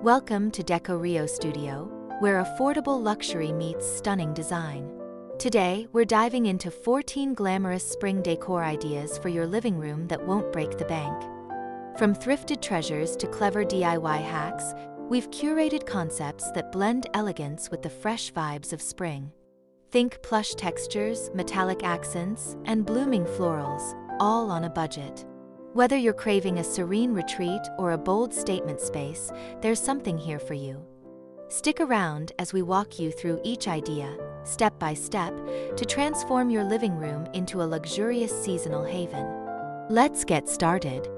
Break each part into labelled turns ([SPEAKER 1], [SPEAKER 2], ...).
[SPEAKER 1] Welcome to Decor Studio, where affordable luxury meets stunning design. Today, we're diving into 14 glamorous spring decor ideas for your living room that won't break the bank. From thrifted treasures to clever DIY hacks, we've curated concepts that blend elegance with the fresh vibes of spring. Think plush textures, metallic accents, and blooming florals, all on a budget. Whether you're craving a serene retreat or a bold statement space, there's something here for you. Stick around as we walk you through each idea, step by step, to transform your living room into a luxurious seasonal haven. Let's get started.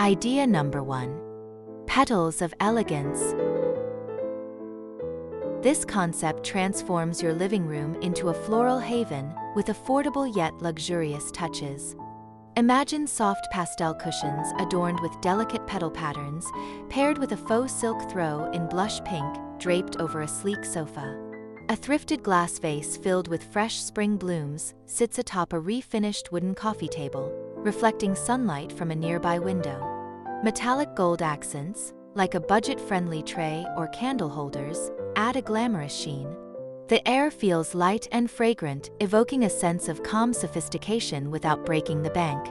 [SPEAKER 1] Idea number 1. Petals of Elegance. This concept transforms your living room into a floral haven with affordable yet luxurious touches. Imagine soft pastel cushions adorned with delicate petal patterns, paired with a faux silk throw in blush pink draped over a sleek sofa. A thrifted glass vase filled with fresh spring blooms sits atop a refinished wooden coffee table, reflecting sunlight from a nearby window. Metallic gold accents, like a budget-friendly tray or candle holders, add a glamorous sheen. The air feels light and fragrant, evoking a sense of calm sophistication without breaking the bank.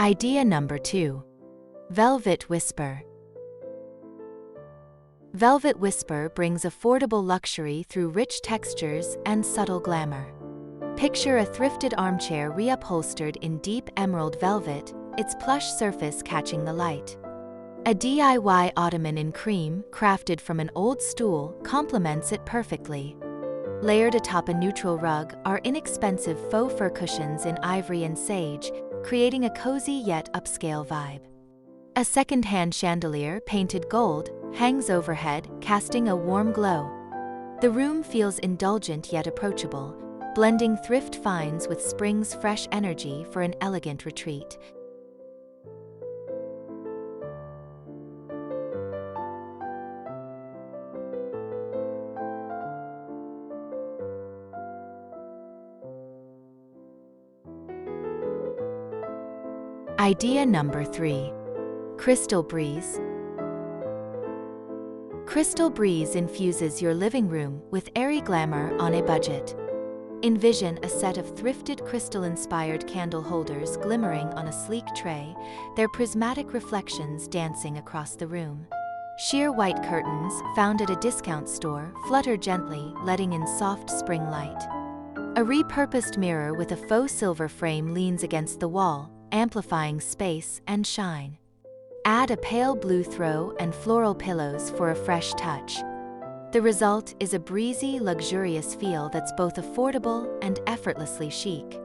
[SPEAKER 1] Idea number 2. Velvet Whisper. Velvet Whisper brings affordable luxury through rich textures and subtle glamour. Picture a thrifted armchair reupholstered in deep emerald velvet, its plush surface catching the light. A DIY ottoman in cream, crafted from an old stool, complements it perfectly. Layered atop a neutral rug are inexpensive faux fur cushions in ivory and sage, creating a cozy yet upscale vibe. A second-hand chandelier painted gold hangs overhead, casting a warm glow. The room feels indulgent yet approachable, blending thrift finds with spring's fresh energy for an elegant retreat. Idea number 3. Crystal Breeze. Crystal Breeze infuses your living room with airy glamour on a budget. Envision a set of thrifted crystal-inspired candle holders glimmering on a sleek tray, their prismatic reflections dancing across the room. Sheer white curtains, found at a discount store, flutter gently, letting in soft spring light. A repurposed mirror with a faux silver frame leans against the wall, amplifying space and shine. Add a pale blue throw and floral pillows for a fresh touch. The result is a breezy, luxurious feel that's both affordable and effortlessly chic.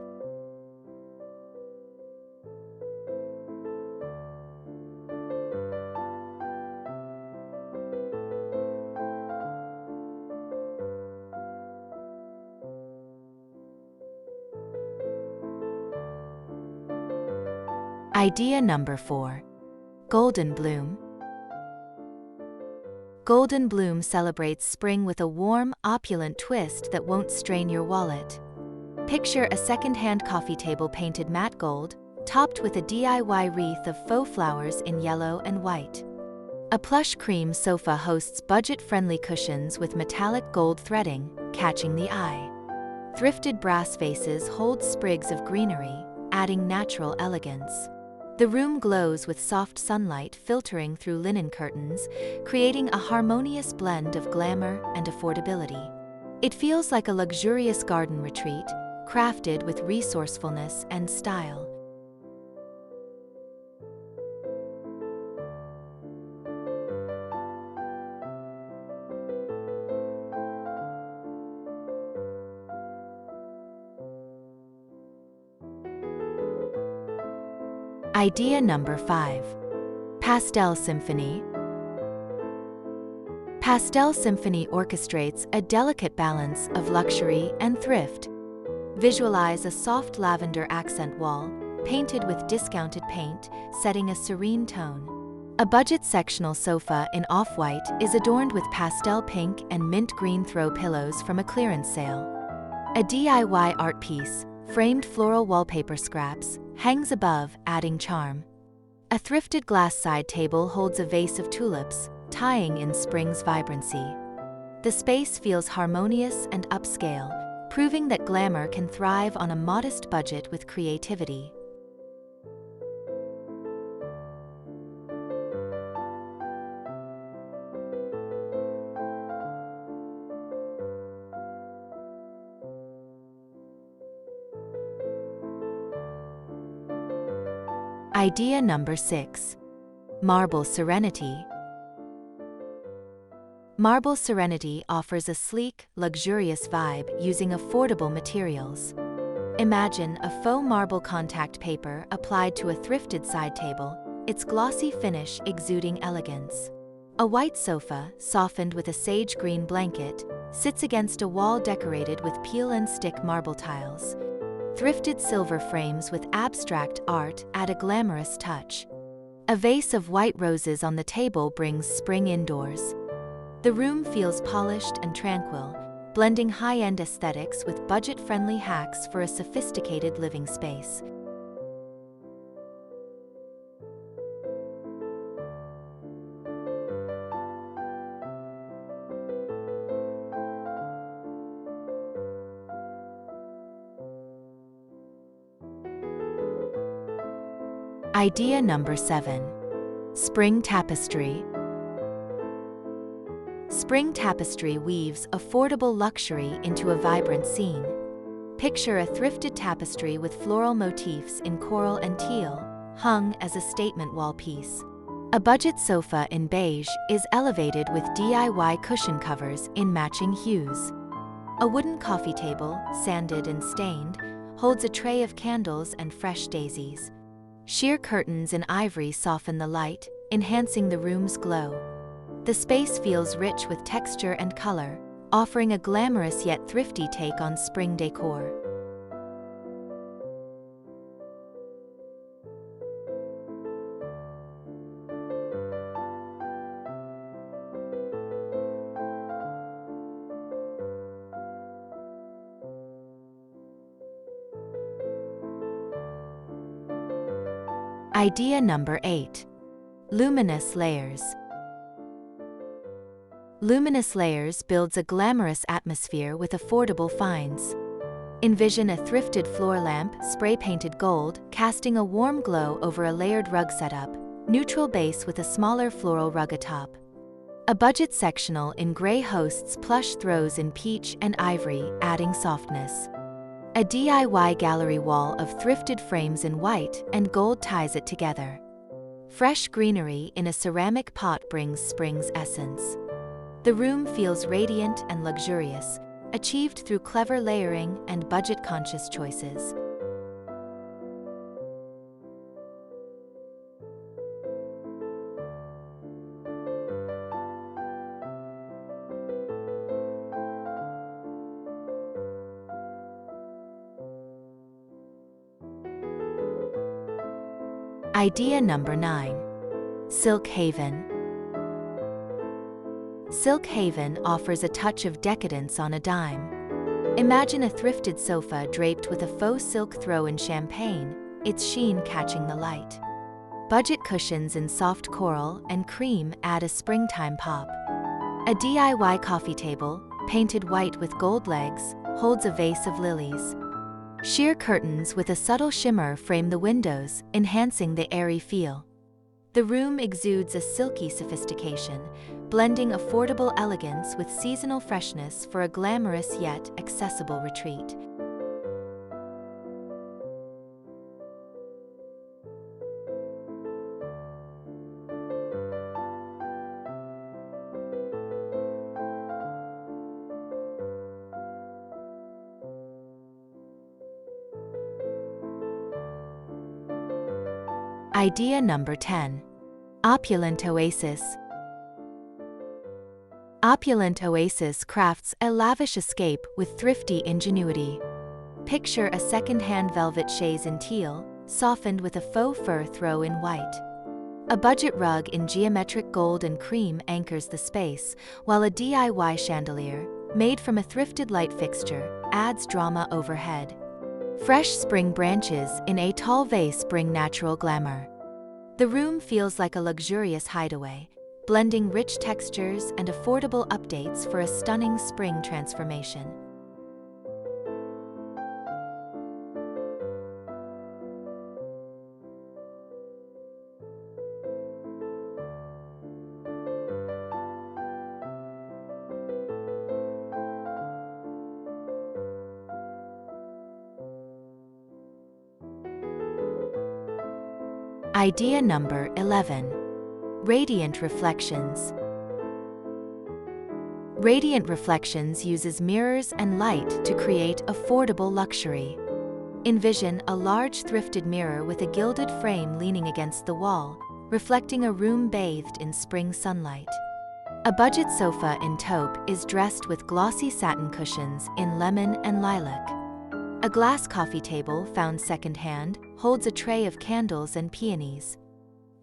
[SPEAKER 1] Idea number 4. Golden Bloom. Golden Bloom celebrates spring with a warm, opulent twist that won't strain your wallet. Picture a second-hand coffee table painted matte gold, topped with a DIY wreath of faux flowers in yellow and white. A plush cream sofa hosts budget-friendly cushions with metallic gold threading, catching the eye. Thrifted brass vases hold sprigs of greenery, adding natural elegance. The room glows with soft sunlight filtering through linen curtains, creating a harmonious blend of glamour and affordability. It feels like a luxurious garden retreat, crafted with resourcefulness and style. Idea number 5. Pastel Symphony. Pastel Symphony orchestrates a delicate balance of luxury and thrift. Visualize a soft lavender accent wall, painted with discounted paint, setting a serene tone. A budget sectional sofa in off-white is adorned with pastel pink and mint green throw pillows from a clearance sale. A DIY art piece, framed floral wallpaper scraps, hangs above, adding charm. A thrifted glass side table holds a vase of tulips, tying in spring's vibrancy. The space feels harmonious and upscale, proving that glamour can thrive on a modest budget with creativity. Idea number 6. Marble Serenity. Marble Serenity offers a sleek, luxurious vibe using affordable materials. Imagine a faux marble contact paper applied to a thrifted side table, its glossy finish exuding elegance. A white sofa, softened with a sage green blanket, sits against a wall decorated with peel and stick marble tiles. Thrifted silver frames with abstract art add a glamorous touch. A vase of white roses on the table brings spring indoors. The room feels polished and tranquil, blending high-end aesthetics with budget-friendly hacks for a sophisticated living space. Idea number 7. Spring Tapestry. Spring tapestry weaves affordable luxury into a vibrant scene. Picture a thrifted tapestry with floral motifs in coral and teal, hung as a statement wall piece. A budget sofa in beige is elevated with DIY cushion covers in matching hues. A wooden coffee table, sanded and stained, holds a tray of candles and fresh daisies. Sheer curtains in ivory soften the light, enhancing the room's glow. The space feels rich with texture and color, offering a glamorous yet thrifty take on spring decor. Idea number 8. Luminous Layers. Luminous Layers builds a glamorous atmosphere with affordable finds. Envision a thrifted floor lamp, spray-painted gold, casting a warm glow over a layered rug setup, neutral base with a smaller floral rug atop. A budget sectional in gray hosts plush throws in peach and ivory, adding softness. A DIY gallery wall of thrifted frames in white and gold ties it together. Fresh greenery in a ceramic pot brings spring's essence. The room feels radiant and luxurious, achieved through clever layering and budget-conscious choices. Idea number 9. Silk Haven. Silk Haven offers a touch of decadence on a dime. Imagine a thrifted sofa draped with a faux silk throw in champagne, its sheen catching the light. Budget cushions in soft coral and cream add a springtime pop. A DIY coffee table, painted white with gold legs, holds a vase of lilies. Sheer curtains with a subtle shimmer frame the windows, enhancing the airy feel. The room exudes a silky sophistication, blending affordable elegance with seasonal freshness for a glamorous yet accessible retreat. Idea number 10. Opulent Oasis. Opulent Oasis crafts a lavish escape with thrifty ingenuity. Picture a second-hand velvet chaise in teal, softened with a faux fur throw in white. A budget rug in geometric gold and cream anchors the space, while a DIY chandelier, made from a thrifted light fixture, adds drama overhead. Fresh spring branches in a tall vase bring natural glamour. The room feels like a luxurious hideaway, blending rich textures and affordable updates for a stunning spring transformation. Idea number 11. Radiant Reflections. Radiant Reflections uses mirrors and light to create affordable luxury. Envision a large thrifted mirror with a gilded frame leaning against the wall, reflecting a room bathed in spring sunlight. A budget sofa in taupe is dressed with glossy satin cushions in lemon and lilac. A glass coffee table found secondhand holds a tray of candles and peonies.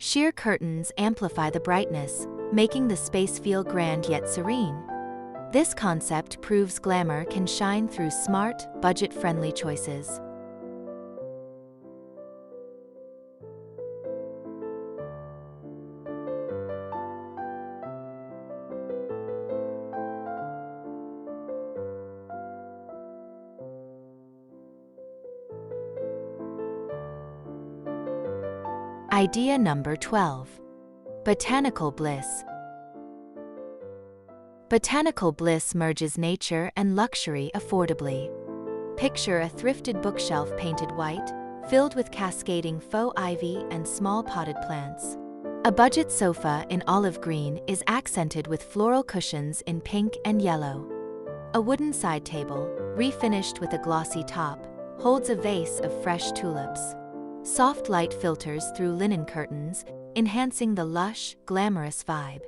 [SPEAKER 1] Sheer curtains amplify the brightness, making the space feel grand yet serene. This concept proves glamour can shine through smart, budget-friendly choices. Idea number 12. Botanical Bliss. Botanical Bliss merges nature and luxury affordably. Picture a thrifted bookshelf painted white, filled with cascading faux ivy and small potted plants. A budget sofa in olive green is accented with floral cushions in pink and yellow. A wooden side table, refinished with a glossy top, holds a vase of fresh tulips. Soft light filters through linen curtains, enhancing the lush, glamorous vibe.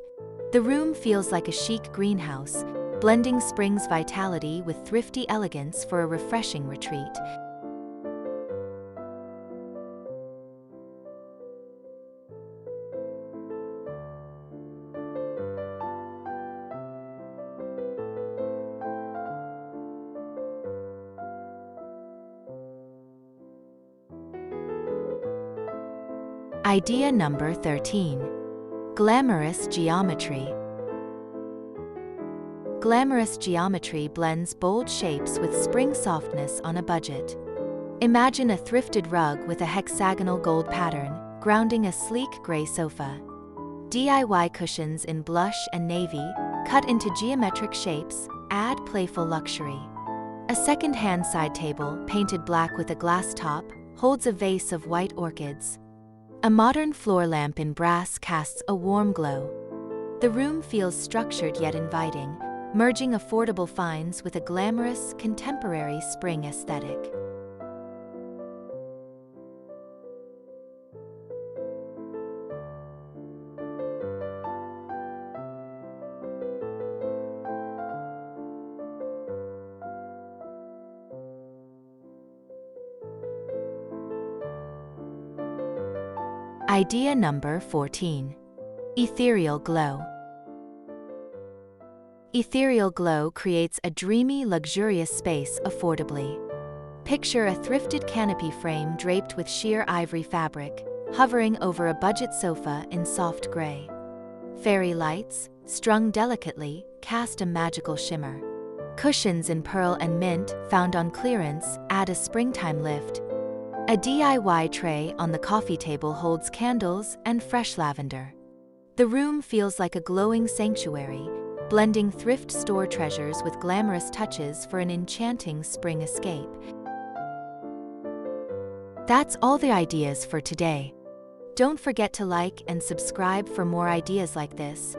[SPEAKER 1] The room feels like a chic greenhouse, blending spring's vitality with thrifty elegance for a refreshing retreat. Idea number 13. Glamorous Geometry. Glamorous geometry blends bold shapes with spring softness on a budget. Imagine a thrifted rug with a hexagonal gold pattern, grounding a sleek gray sofa. DIY cushions in blush and navy, cut into geometric shapes, add playful luxury. A second-hand side table, painted black with a glass top, holds a vase of white orchids. A modern floor lamp in brass casts a warm glow. The room feels structured yet inviting, merging affordable finds with a glamorous, contemporary spring aesthetic. Idea number 14. Ethereal Glow. Ethereal Glow creates a dreamy, luxurious space affordably. Picture a thrifted canopy frame draped with sheer ivory fabric, hovering over a budget sofa in soft gray. Fairy lights, strung delicately, cast a magical shimmer. Cushions in pearl and mint, found on clearance, add a springtime lift. A DIY tray on the coffee table holds candles and fresh lavender. The room feels like a glowing sanctuary, blending thrift store treasures with glamorous touches for an enchanting spring escape. That's all the ideas for today. Don't forget to like and subscribe for more ideas like this.